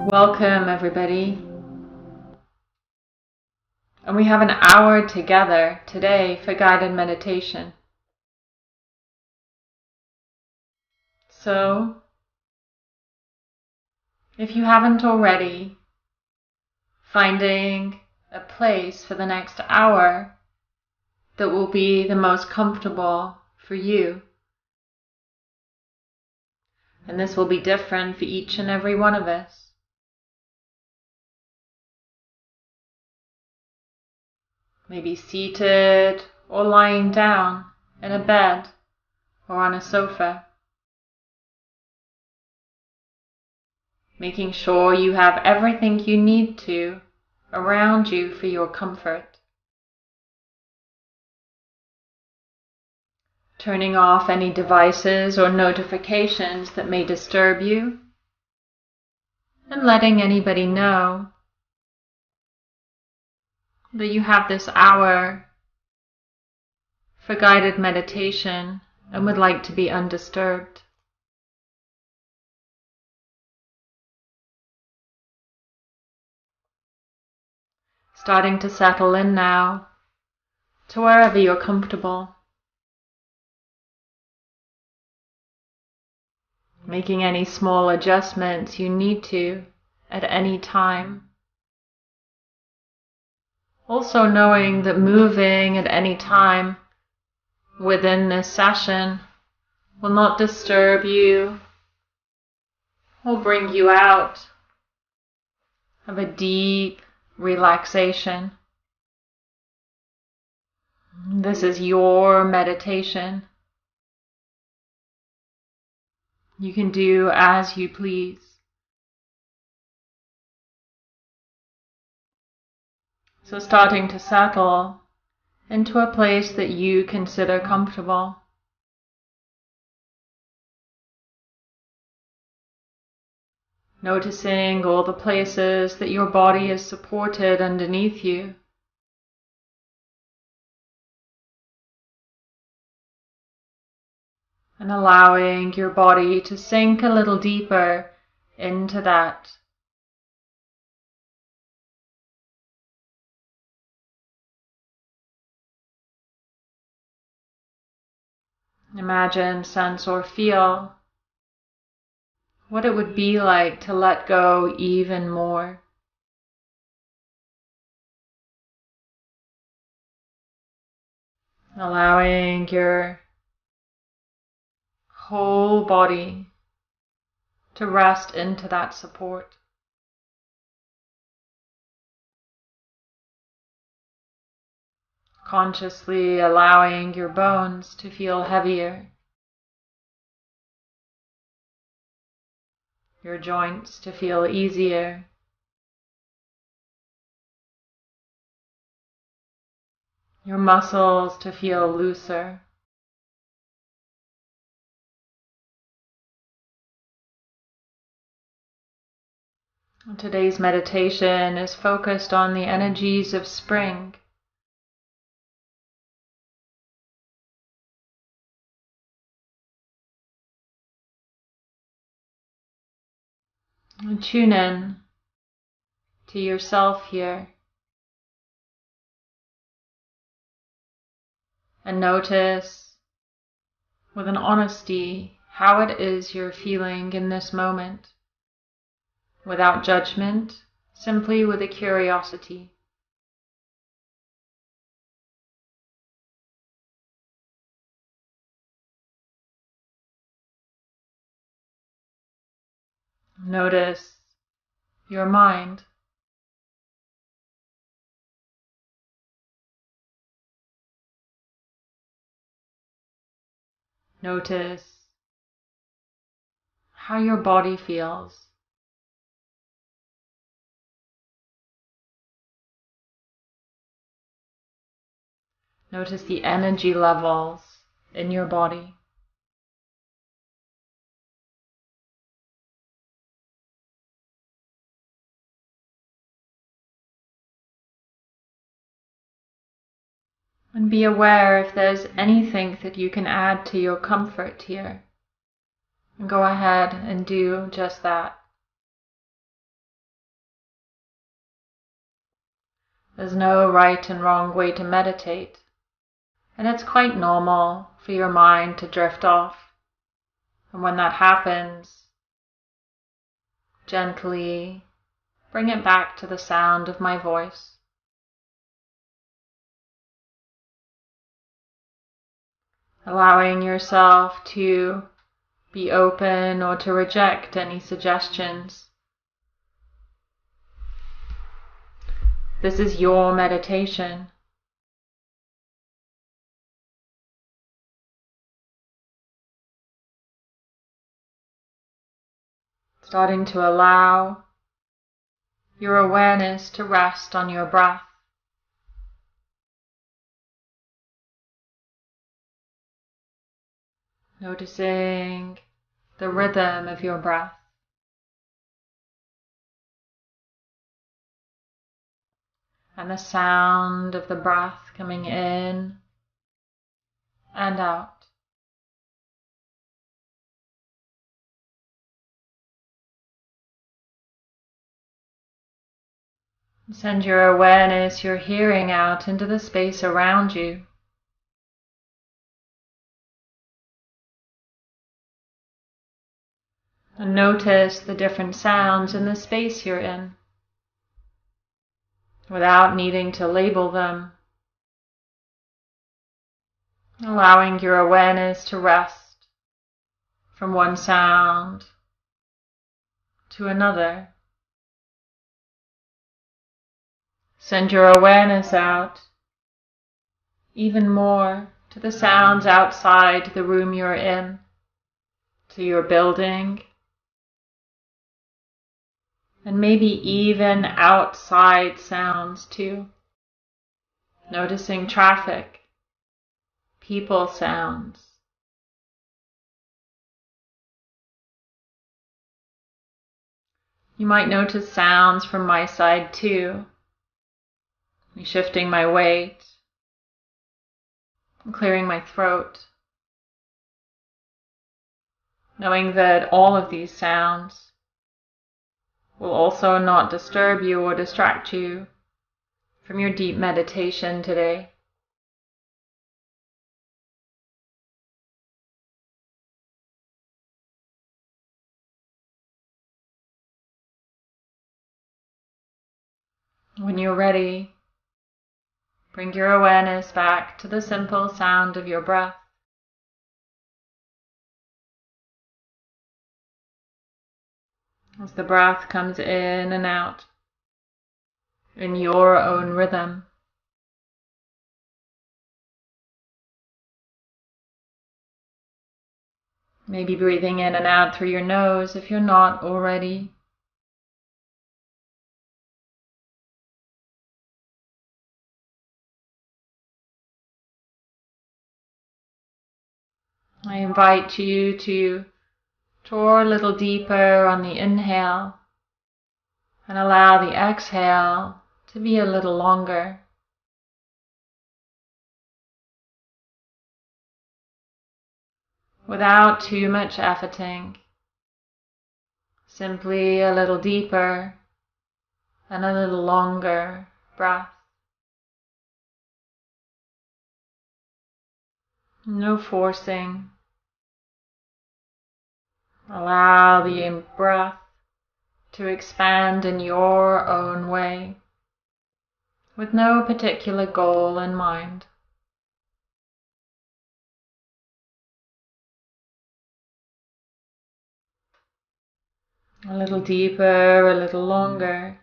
Welcome, everybody. And we have an hour together today for guided meditation. So, if you haven't already, finding a place for the next hour that will be the most comfortable for you. And this will be different for each and every one of us. Maybe seated or lying down in a bed or on a sofa. Making sure you have everything you need to around you for your comfort. Turning off any devices or notifications that may disturb you, and letting anybody know that you have this hour for guided meditation and would like to be undisturbed. Starting to settle in now to wherever you're comfortable. Making any small adjustments you need to at any time. Also knowing that moving at any time within this session will not disturb you or bring you out of a deep relaxation. This is your meditation. You can do as you please. So starting to settle into a place that you consider comfortable. Noticing all the places that your body is supported underneath you. And allowing your body to sink a little deeper into that. Imagine, sense, or feel what it would be like to let go even more. Allowing your whole body to rest into that support. Consciously allowing your bones to feel heavier. Your joints to feel easier. Your muscles to feel looser. Today's meditation is focused on the energies of spring. And tune in to yourself here. And notice with an honesty how it is you're feeling in this moment. Without judgment, simply with a curiosity. Notice your mind. Notice how your body feels. Notice the energy levels in your body. And be aware if there's anything that you can add to your comfort here. And go ahead and do just that. There's no right and wrong way to meditate, and it's quite normal for your mind to drift off. And when that happens, gently bring it back to the sound of my voice. Allowing yourself to be open or to reject any suggestions. This is your meditation. Starting to allow your awareness to rest on your breath. Noticing the rhythm of your breath. And the sound of the breath coming in and out. Send your awareness, your hearing out into the space around you. And notice the different sounds in the space you're in, without needing to label them. Allowing your awareness to rest from one sound to another. Send your awareness out even more to the sounds outside the room you're in, to your building, and maybe even outside sounds too. Noticing traffic, people sounds. You might notice sounds from my side too. I'm shifting my weight, I'm clearing my throat, knowing that all of these sounds will also not disturb you or distract you from your deep meditation today. When you're ready, bring your awareness back to the simple sound of your breath. As the breath comes in and out in your own rhythm. Maybe breathing in and out through your nose if you're not already. I invite you to draw a little deeper on the inhale and allow the exhale to be a little longer. Without too much efforting, simply a little deeper and a little longer breath. No forcing. Allow the breath to expand in your own way, with no particular goal in mind. A little deeper, a little longer,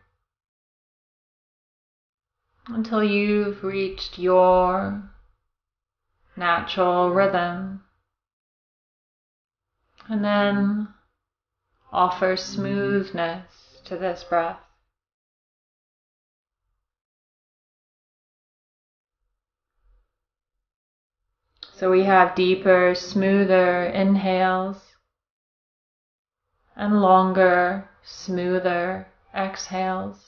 until you've reached your natural rhythm. And then offer smoothness to this breath. So we have deeper, smoother inhales and longer, smoother exhales.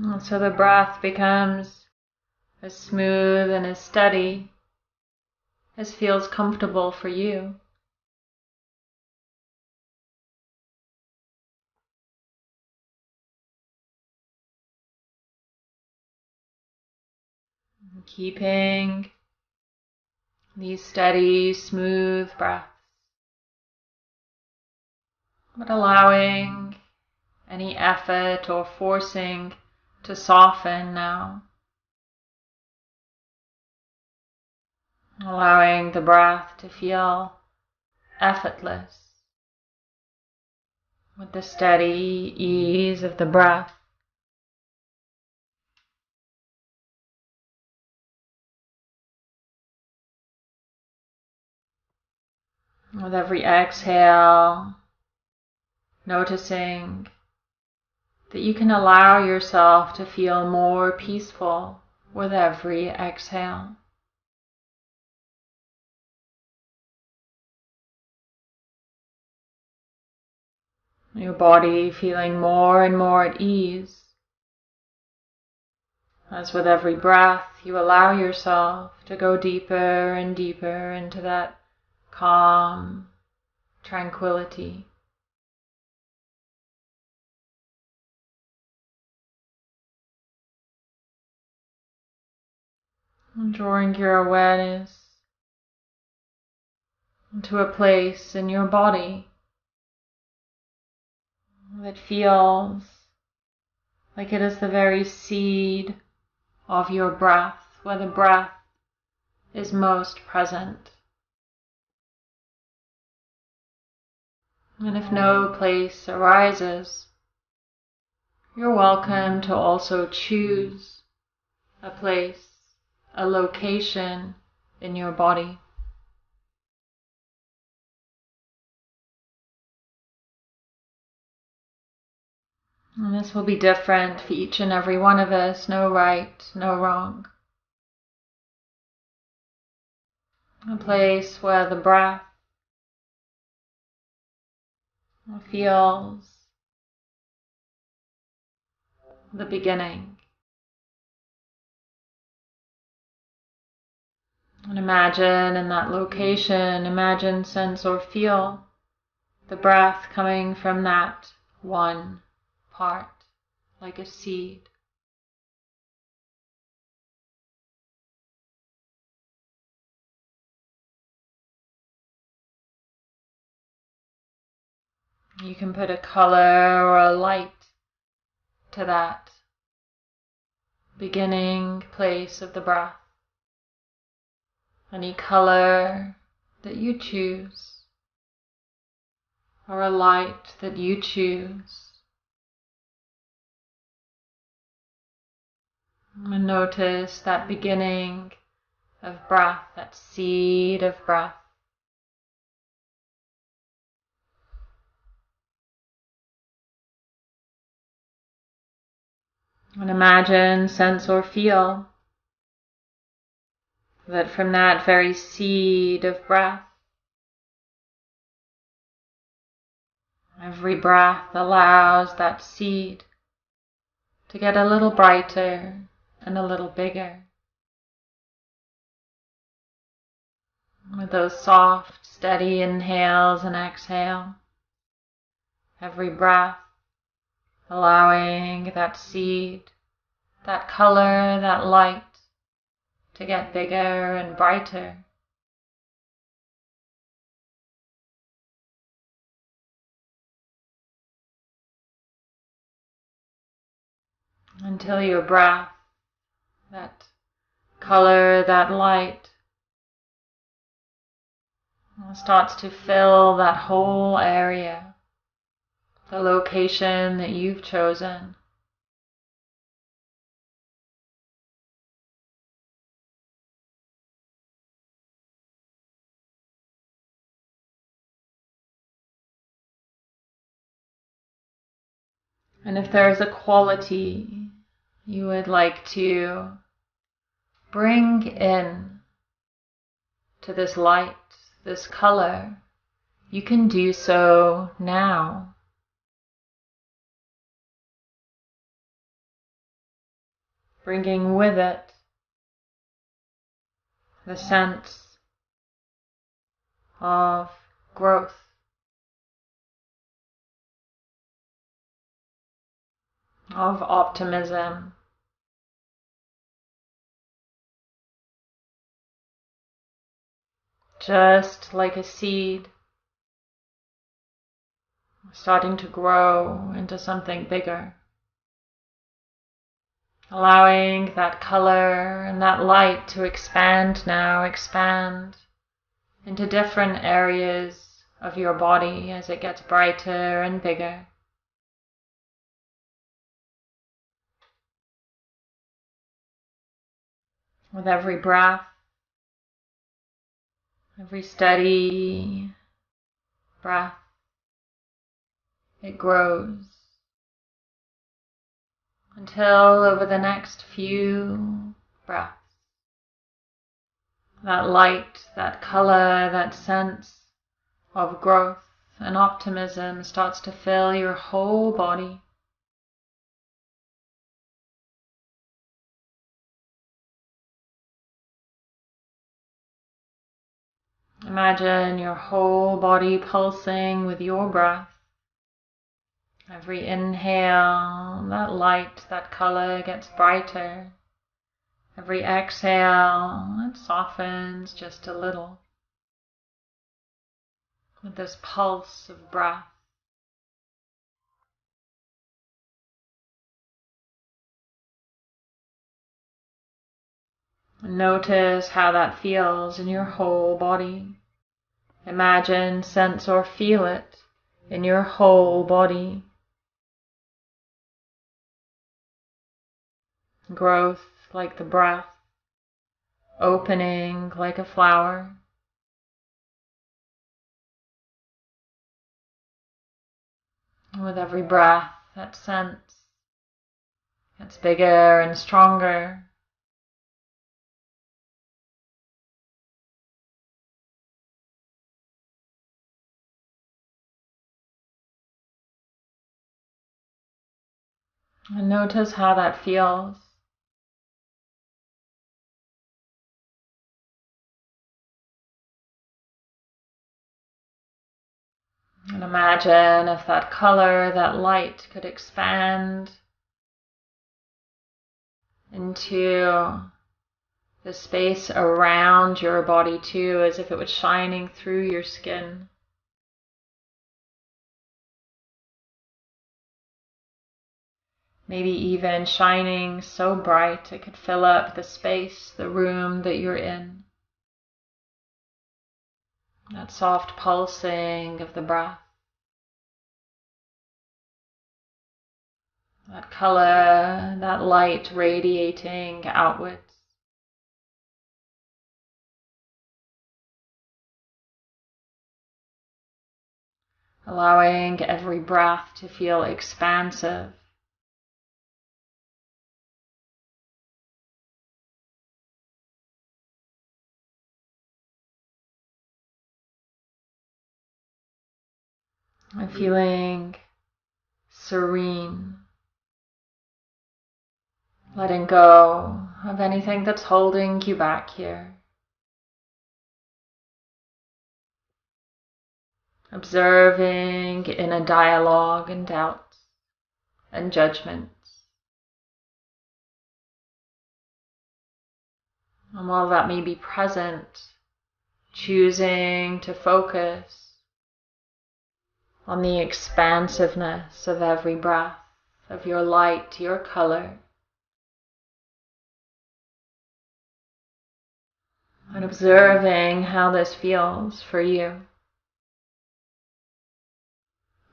And so the breath becomes as smooth and as steady as feels comfortable for you. Keeping these steady, smooth breaths, but allowing any effort or forcing to soften now. Allowing the breath to feel effortless with the steady ease of the breath. With every exhale, noticing that you can allow yourself to feel more peaceful with every exhale. Your body feeling more and more at ease, as with every breath you allow yourself to go deeper and deeper into that calm tranquility. And drawing your awareness into a place in your body that feels like it is the very seed of your breath, where the breath is most present. And if no place arises, you're welcome to also choose a place, a location in your body. And this will be different for each and every one of us, no right, no wrong. A place where the breath feels the beginning. And imagine in that location, imagine, sense, or feel the breath coming from that one part, like a seed. You can put a color or a light to that beginning place of the breath. Any color that you choose, or a light that you choose. And notice that beginning of breath, that seed of breath. And imagine, sense, or feel that from that very seed of breath, every breath allows that seed to get a little brighter and a little bigger. With those soft, steady inhales and exhale, every breath allowing that seed, that color, that light to get bigger and brighter. Until your breath, that color, that light, starts to fill that whole area, the location that you've chosen. And if there is a quality you would like to bring in to this light, this color, you can do so now. bringing with it the sense of growth, of optimism, just like a seed starting to grow into something bigger, allowing that color and that light to expand into different areas of your body as it gets brighter and bigger. With every breath, every steady breath, it grows until over the next few breaths, that light, that color, that sense of growth and optimism starts to fill your whole body. Imagine your whole body pulsing with your breath. Every inhale, that light, that color gets brighter. Every exhale, it softens just a little with this pulse of breath. Notice how that feels in your whole body. Imagine, sense, or feel it in your whole body. Growth like the breath, opening like a flower. With every breath, that sense gets bigger and stronger. And notice how that feels. And imagine if that color, that light could expand into the space around your body too, as if it was shining through your skin. Maybe even shining so bright it could fill up the space, the room that you're in. That soft pulsing of the breath. That color, that light radiating outwards. Allowing every breath to feel expansive. And feeling serene. Letting go of anything that's holding you back here. Observing inner dialogue and doubts and judgments. And while that may be present, choosing to focus on the expansiveness of every breath, of your light, your color. And observing how this feels for you.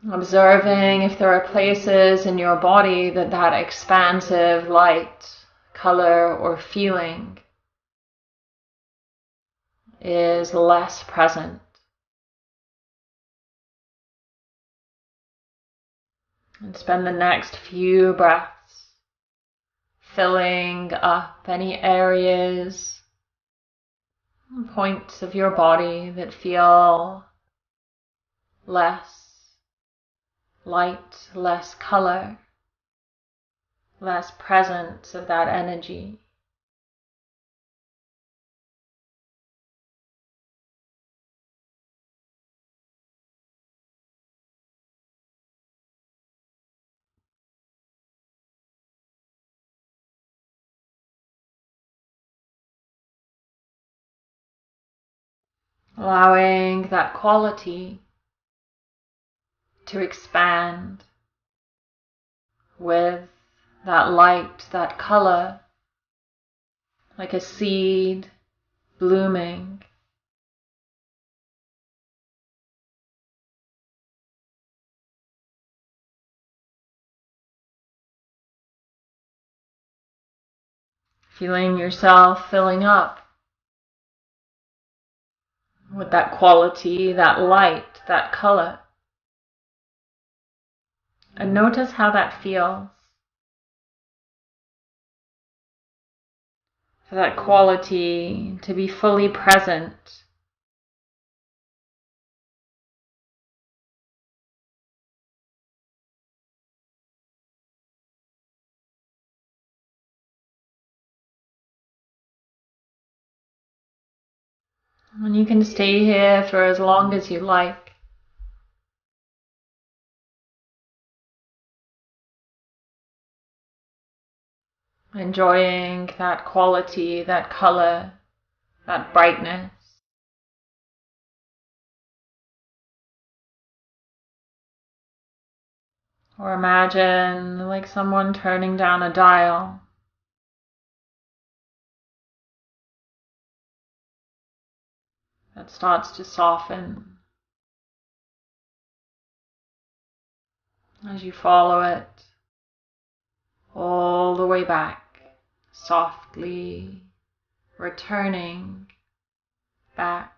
Observing if there are places in your body that expansive light, color, or feeling is less present. And spend the next few breaths filling up any areas, points of your body that feel less light, less color, less presence of that energy. Allowing that quality to expand with that light, that color, like a seed blooming. Feeling yourself filling up with that quality, that light, that color. And notice how that feels. For that quality to be fully present. And you can stay here for as long as you like. Enjoying that quality, that color, that brightness. Or imagine like someone turning down a dial. That starts to soften as you follow it all the way back, softly returning back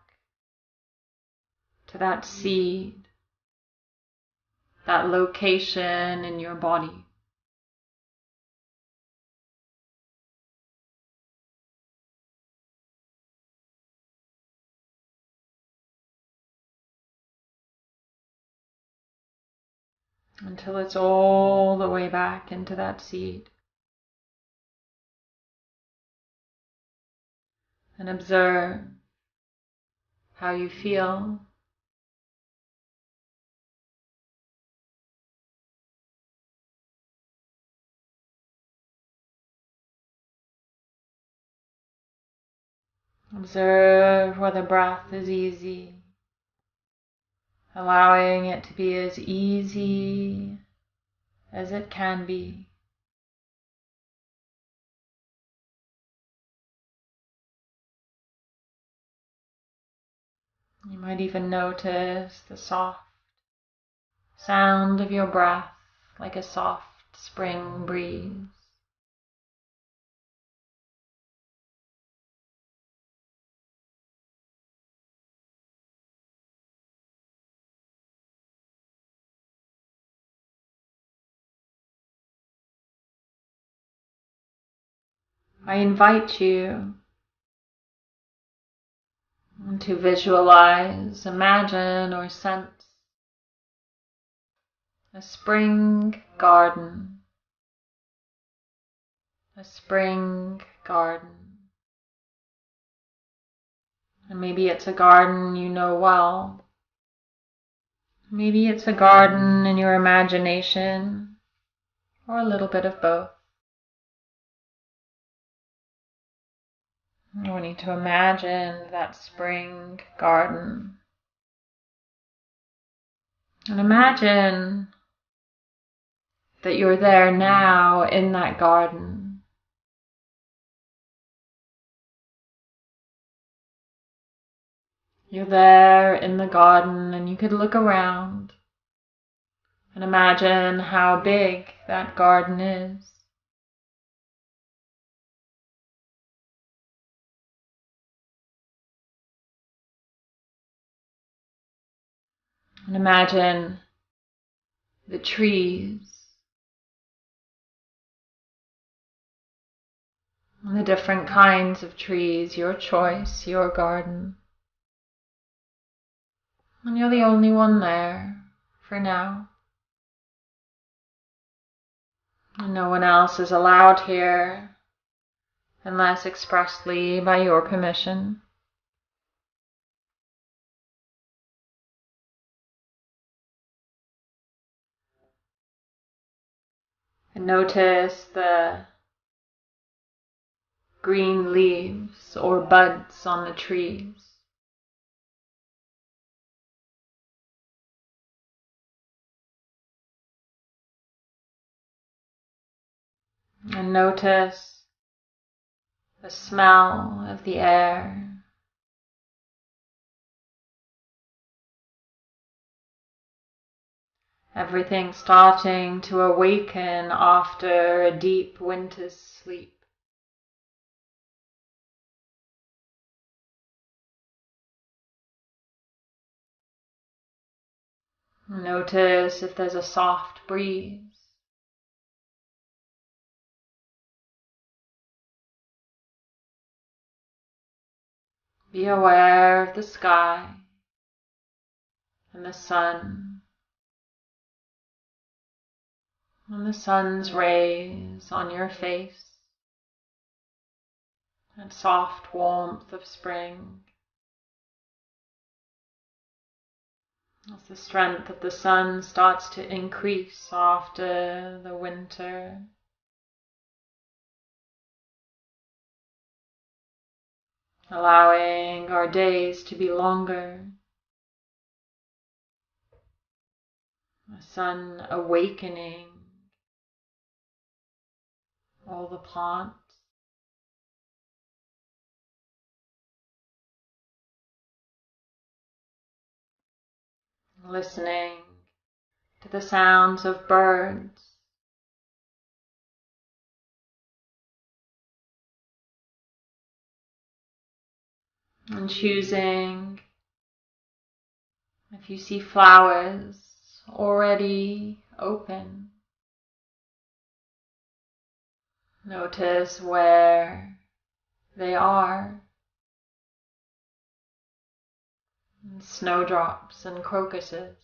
to that seed, that location in your body. Until it's all the way back into that seed. And observe how you feel. Observe where the breath is easy, allowing it to be as easy as it can be. You might even notice the soft sound of your breath, like a soft spring breeze. I invite you to visualize, imagine, or sense a spring garden. A spring garden. And maybe it's a garden you know well. Maybe it's a garden in your imagination, or a little bit of both. I want you to imagine that spring garden. And imagine that you're there now in that garden. You're there in the garden and you could look around and imagine how big that garden is. And imagine the trees and the different kinds of trees, your choice, your garden. And you're the only one there for now. And no one else is allowed here unless expressly by your permission. And notice the green leaves or buds on the trees. And notice the smell of the air. Everything starting to awaken after a deep winter's sleep. Notice if there's a soft breeze. Be aware of the sky and the sun and the sun's rays on your face, and soft warmth of spring. As the strength of the sun starts to increase after the winter, allowing our days to be longer, the sun awakening all the plants, listening to the sounds of birds, and choosing if you see flowers already open. Notice where they are. Snowdrops and crocuses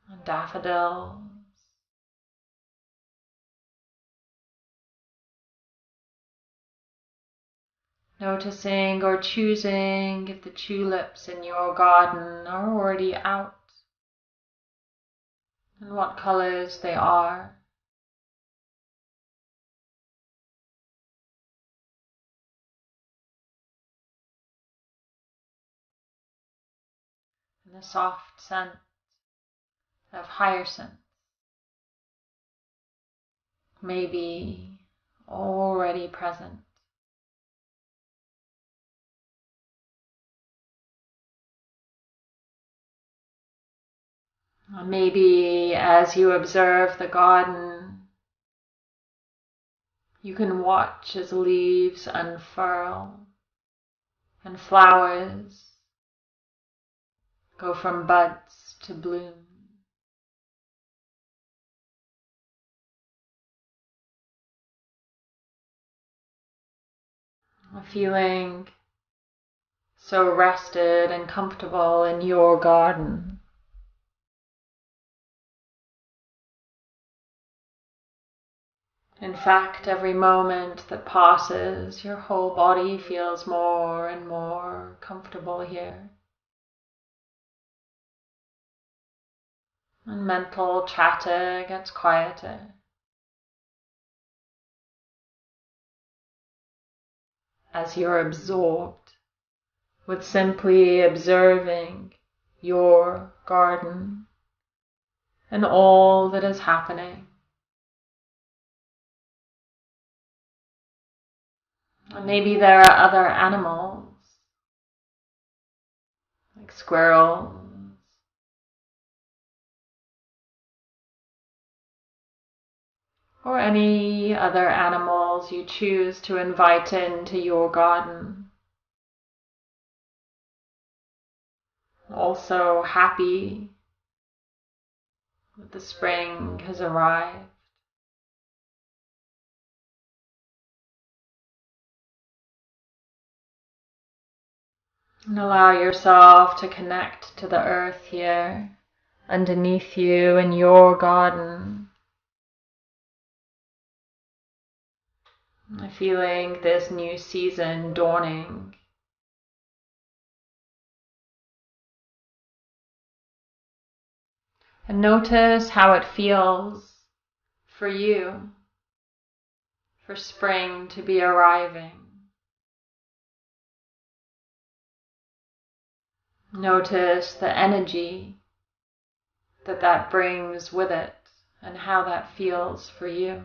and daffodils. Noticing or choosing if the tulips in your garden are already out and what colors they are. And the soft scent of hyacinth may be already present. Maybe as you observe the garden, you can watch as leaves unfurl and flowers go from buds to bloom. Feeling so rested and comfortable in your garden. In fact, every moment that passes, your whole body feels more and more comfortable here. And mental chatter gets quieter. As you're absorbed with simply observing your garden and all that is happening. And maybe there are other animals, like squirrels, or any other animals you choose to invite into your garden. Also happy that the spring has arrived. And allow yourself to connect to the earth here underneath you in your garden. Feeling this new season dawning. And notice how it feels for you, for spring to be arriving. Notice the energy that brings with it and how that feels for you.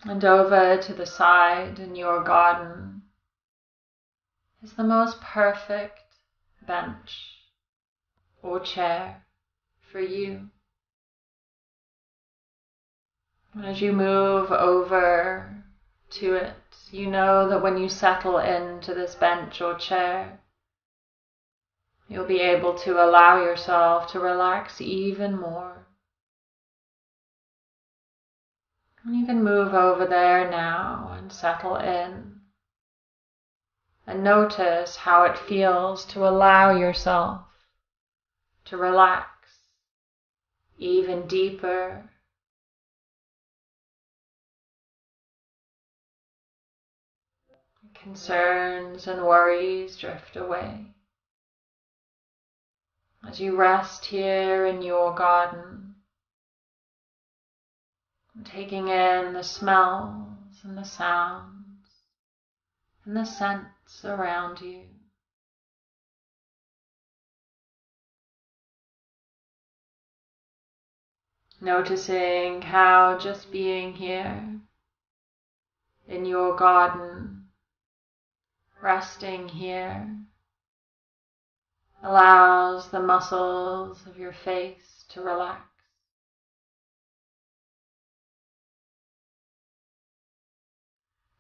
And over to the side in your garden is the most perfect bench or chair for you. And as you move over to it, you know that when you settle into this bench or chair, you'll be able to allow yourself to relax even more. And you can move over there now and settle in. And notice how it feels to allow yourself to relax even deeper. Concerns and worries drift away. As you rest here in your garden, taking in the smells and the sounds and the scents around you. Noticing how just being here in your garden, resting here, allows the muscles of your face to relax.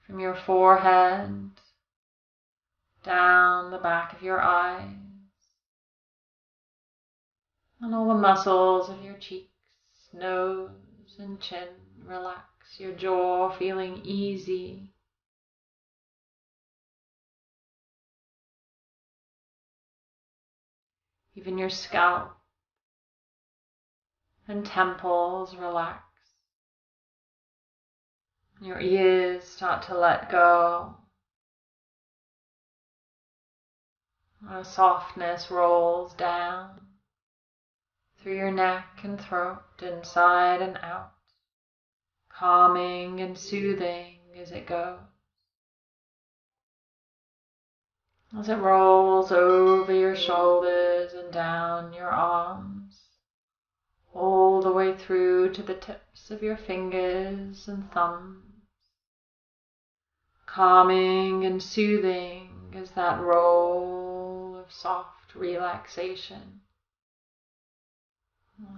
From your forehead, down the back of your eyes, and all the muscles of your cheeks, nose and chin relax, your jaw feeling easy. Even your scalp and temples relax. Your ears start to let go. A softness rolls down through your neck and throat, inside and out, calming and soothing as it goes. As it rolls over your shoulders and down your arms, all the way through to the tips of your fingers and thumbs, calming and soothing as that roll of soft relaxation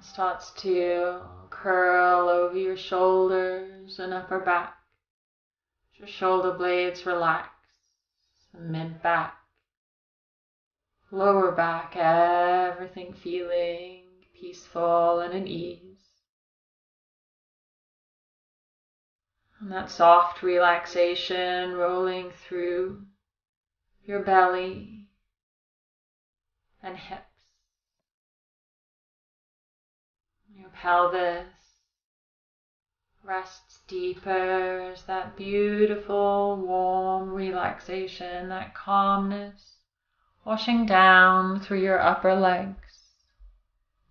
starts to curl over your shoulders and upper back. Your shoulder blades relax, mid-back, lower back, everything feeling peaceful and at ease. And that soft relaxation rolling through your belly and hips. Your pelvis rests deeper as that beautiful, warm relaxation, that calmness washing down through your upper legs,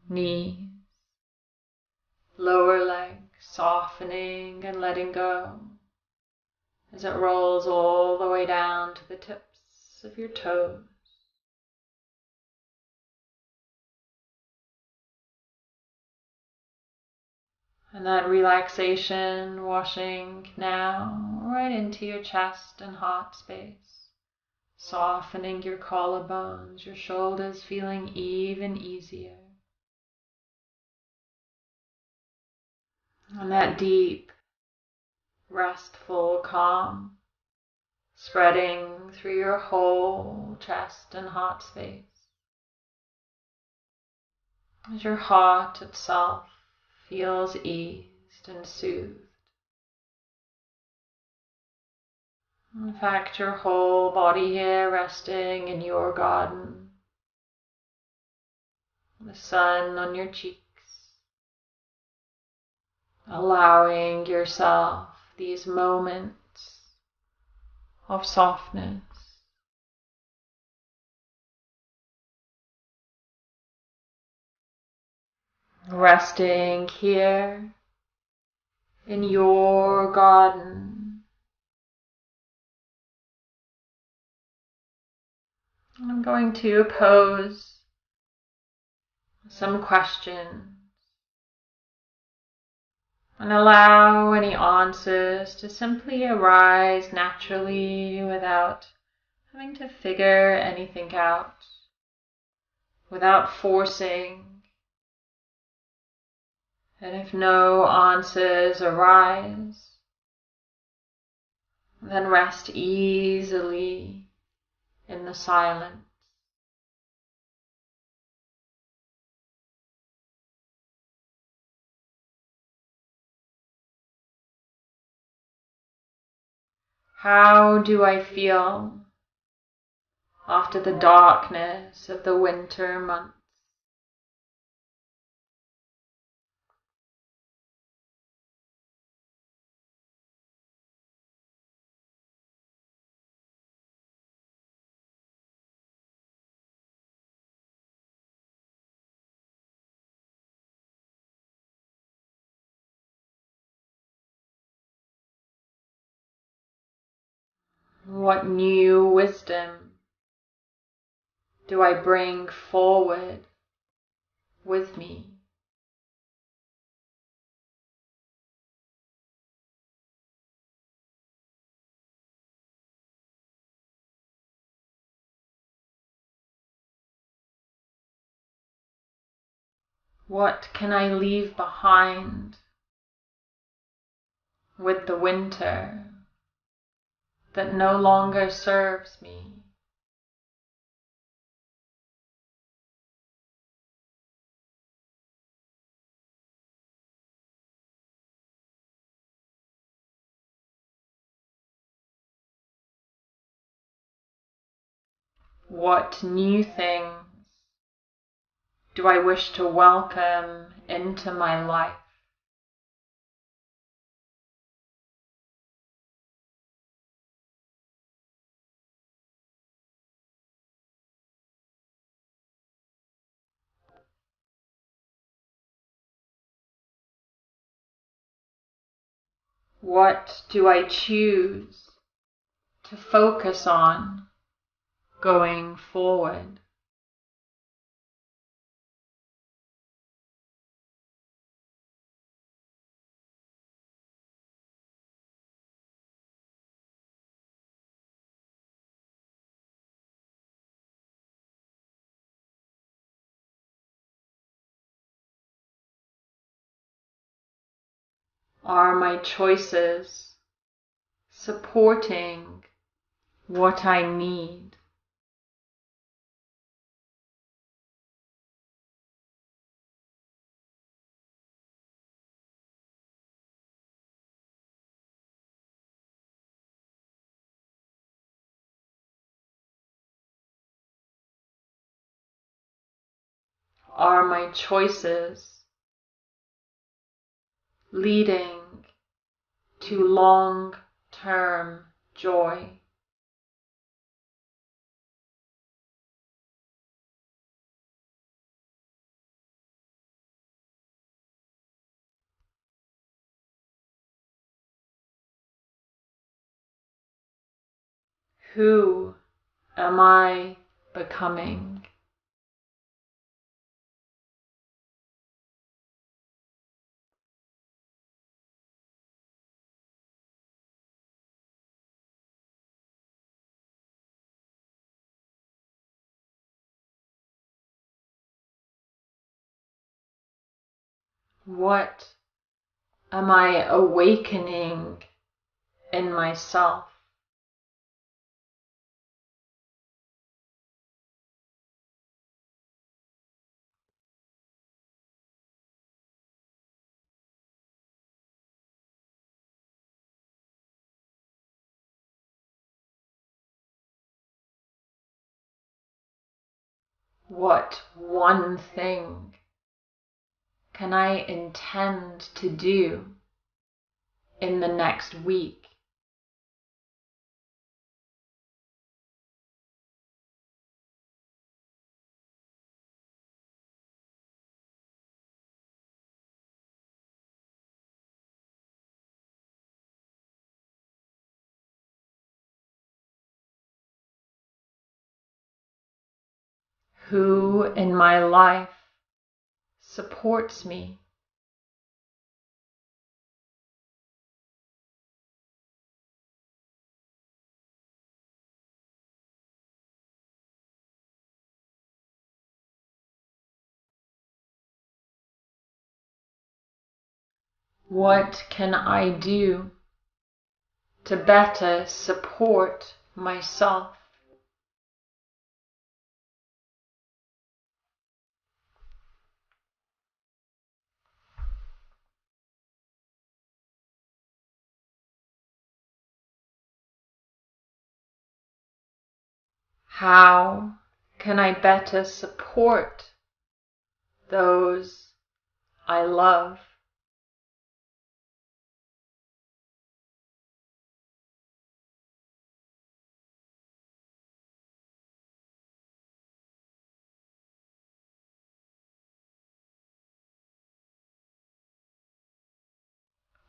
knees, lower legs, softening and letting go as it rolls all the way down to the tips of your toes. And that relaxation washing now right into your chest and heart space, softening your collarbones, your shoulders feeling even easier. And that deep, restful calm spreading through your whole chest and heart space. As your heart itself feels eased and soothed. In fact, your whole body here resting in your garden. The sun on your cheeks. Allowing yourself these moments of softness. Resting here in your garden. I'm going to pose some questions and allow any answers to simply arise naturally without having to figure anything out, without forcing. And if no answers arise, then rest easily in the silence. How do I feel after the darkness of the winter months? What new wisdom do I bring forward with me? What can I leave behind with the winter that no longer serves me? What new things do I wish to welcome into my life? What do I choose to focus on going forward? Are my choices supporting what I need? Are my choices leading to long-term joy? Who am I becoming? What am I awakening in myself? What one thing can I intend to do in the next week? Who in my life supports me? What can I do to better support myself? How can I better support those I love?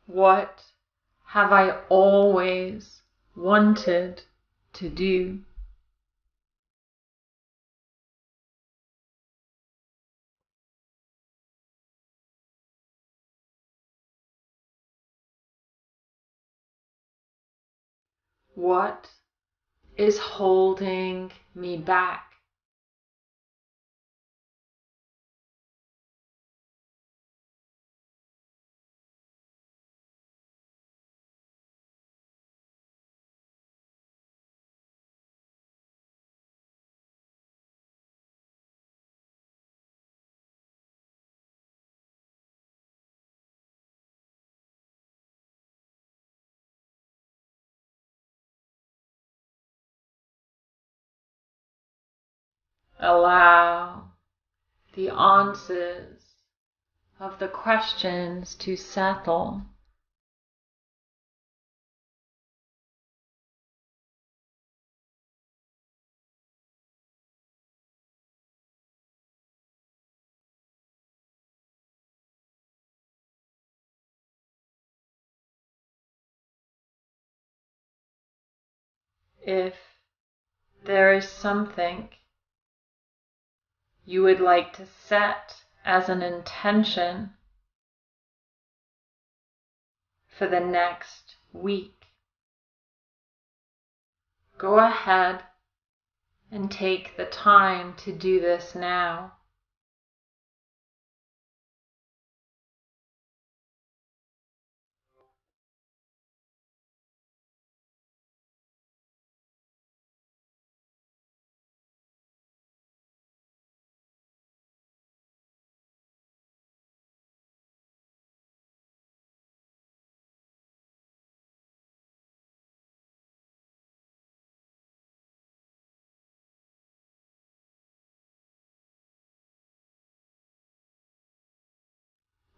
What have I always wanted to do? What is holding me back? Allow the answers of the questions to settle. If there is something you would like to set as an intention for the next week, go ahead and take the time to do this now.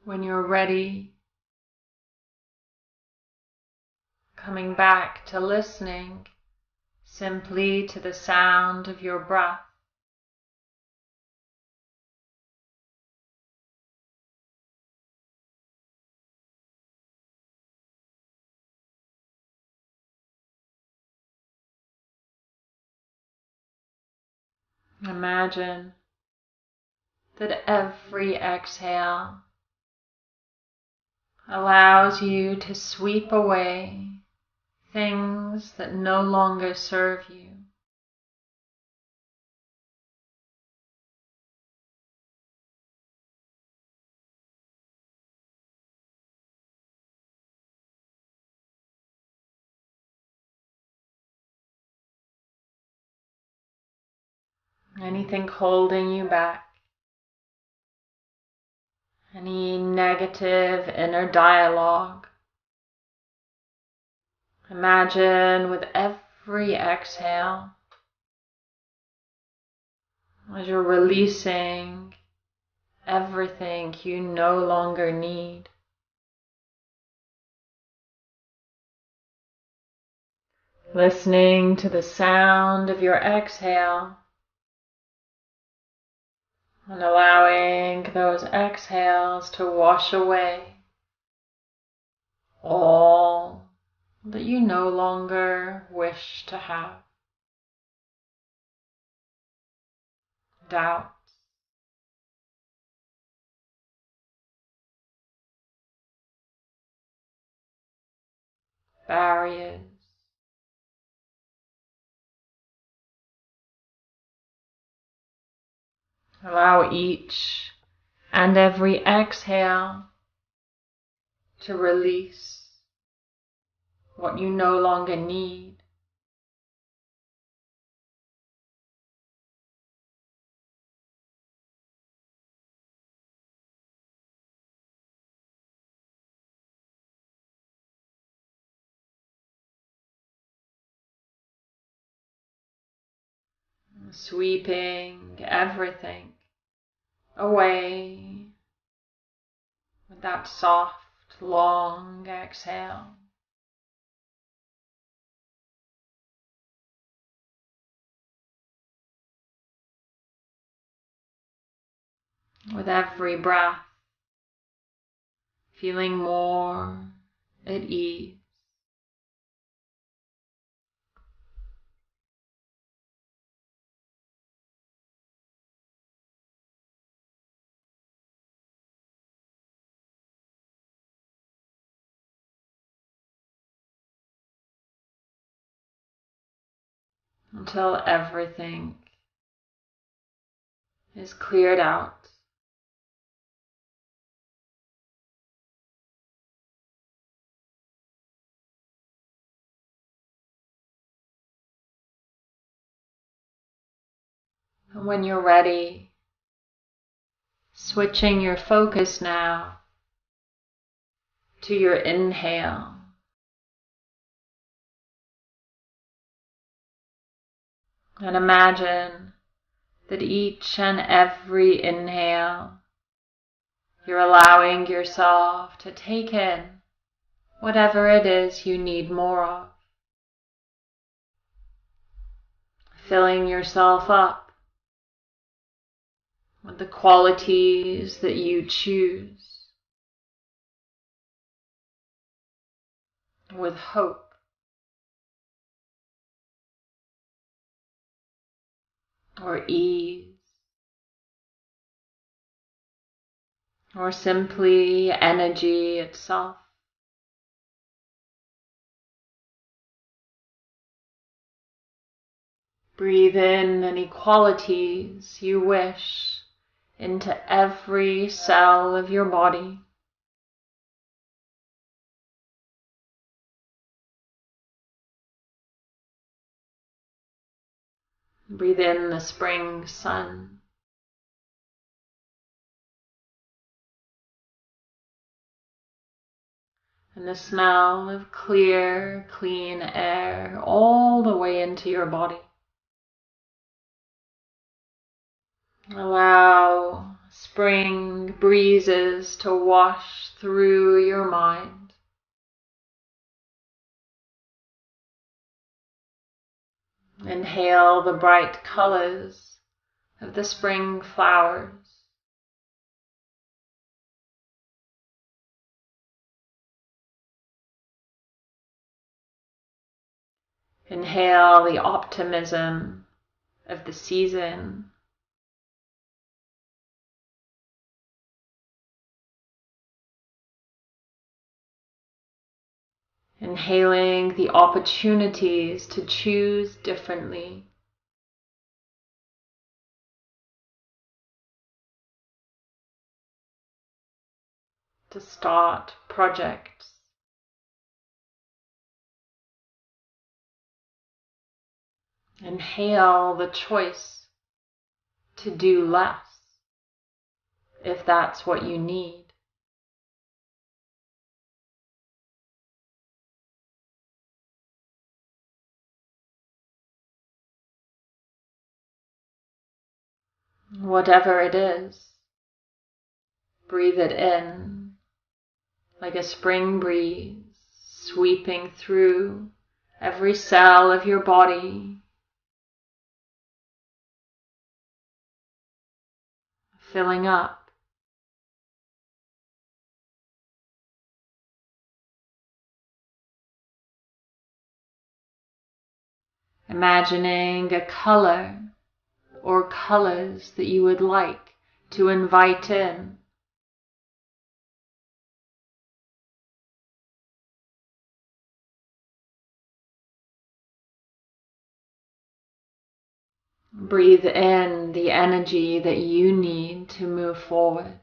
When you're ready, coming back to listening simply to the sound of your breath. Imagine that every exhale allows you to sweep away things that no longer serve you. Anything holding you back, any negative inner dialogue. Imagine with every exhale, as you're releasing everything you no longer need. Listening to the sound of your exhale and allowing those exhales to wash away all that you no longer wish to have. Doubts, barriers, allow each and every exhale to release what you no longer need. Sweeping everything away with that soft, long exhale. With every breath, feeling more at ease. Until everything is cleared out. And when you're ready, switching your focus now to your inhale. And imagine that each and every inhale, you're allowing yourself to take in whatever it is you need more of. Filling yourself up with the qualities that you choose, with hope, or ease, or simply energy itself. Breathe in any qualities you wish into every cell of your body. Breathe in the spring sun. And the smell of clear, clean air all the way into your body. Allow spring breezes to wash through your mind. Inhale the bright colors of the spring flowers. Inhale the optimism of the season. Inhaling the opportunities to choose differently. To start projects. Inhale the choice to do less, if that's what you need. Whatever it is, breathe it in like a spring breeze sweeping through every cell of your body, filling up. Imagining a color or colors that you would like to invite in. Breathe in the energy that you need to move forward.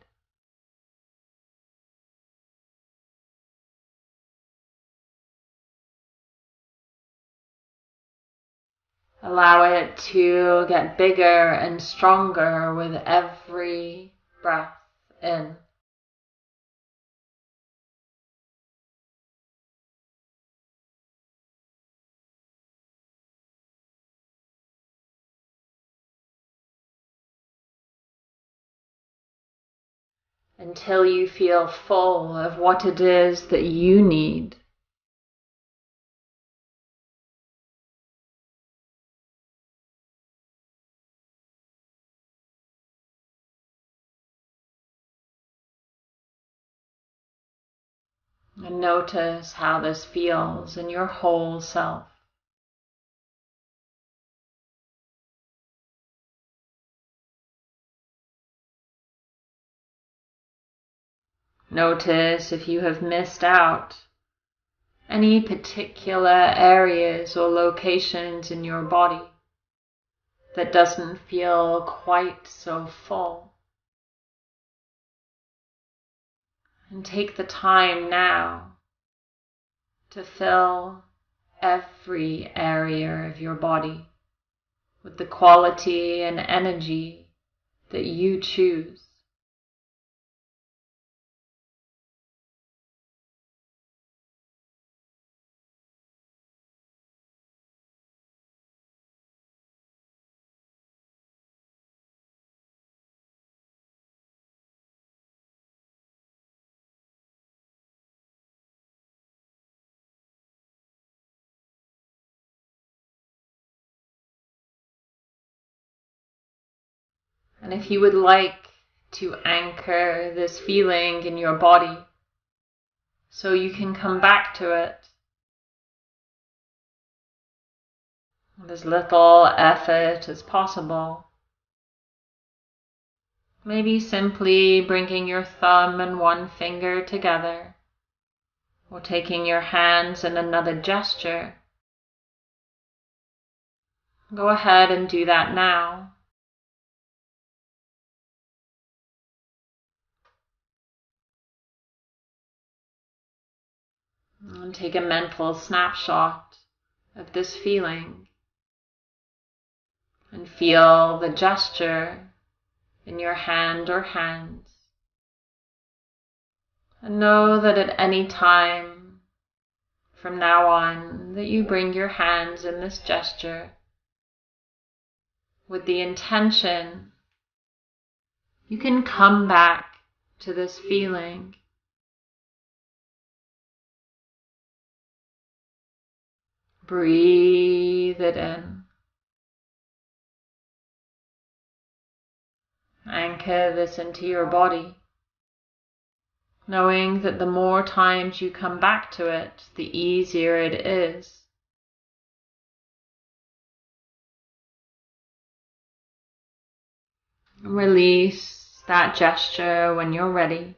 Allow it to get bigger and stronger with every breath in. Until you feel full of what it is that you need. And notice how this feels in your whole self. Notice if you have missed out any particular areas or locations in your body that doesn't feel quite so full. And take the time now to fill every area of your body with the quality and energy that you choose. And if you would like to anchor this feeling in your body so you can come back to it with as little effort as possible, maybe simply bringing your thumb and one finger together, or taking your hands in another gesture, go ahead and do that now. And take a mental snapshot of this feeling and feel the gesture in your hand or hands. And know that at any time from now on that you bring your hands in this gesture with the intention, you can come back to this feeling. Breathe it in. Anchor this into your body, knowing that the more times you come back to it, the easier it is. Release that gesture when you're ready.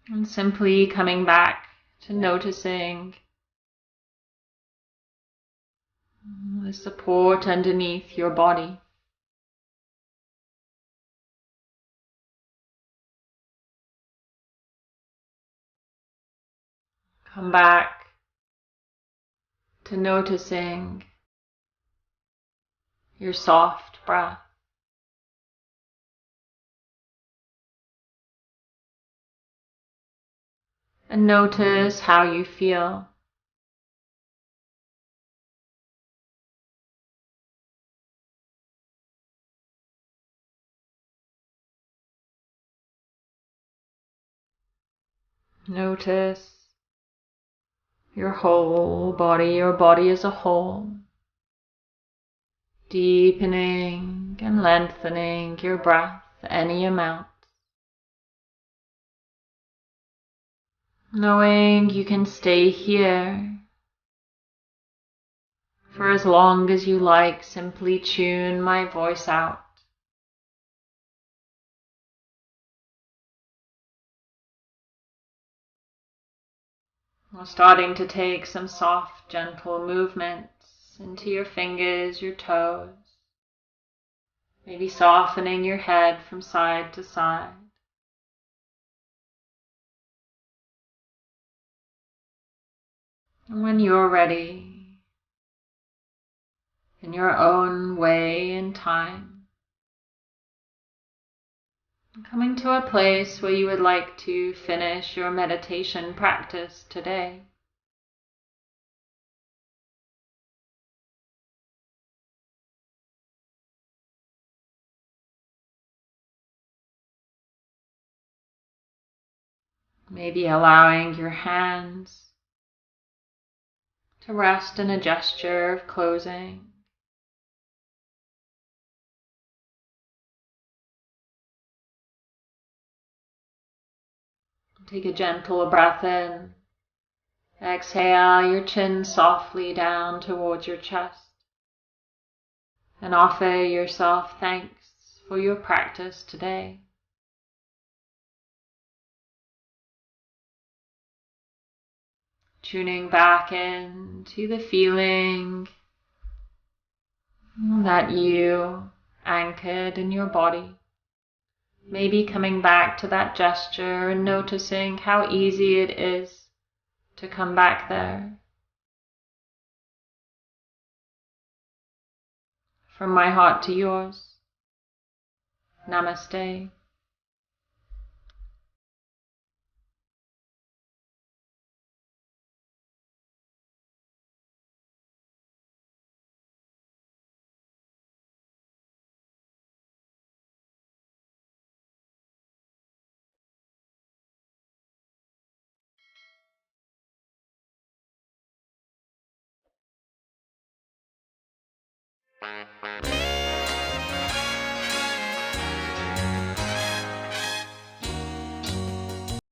And simply coming back to noticing the support underneath your body. Come back to noticing your soft breath. and notice how you feel. Notice your whole body, your body as a whole, deepening and lengthening your breath any amount. Knowing you can stay here for as long as you like, simply tune my voice out. We're starting to take some soft, gentle movements into your fingers, your toes, maybe softening your head from side to side. And when you're ready, in your own way and time, coming to a place where you would like to finish your meditation practice today. Maybe allowing your hands to rest in a gesture of closing. Take a gentle breath in. Exhale your chin softly down towards your chest. And offer yourself thanks for your practice today. Tuning back in to the feeling that you anchored in your body. Maybe coming back to that gesture and noticing how easy it is to come back there. From my heart to yours, Namaste.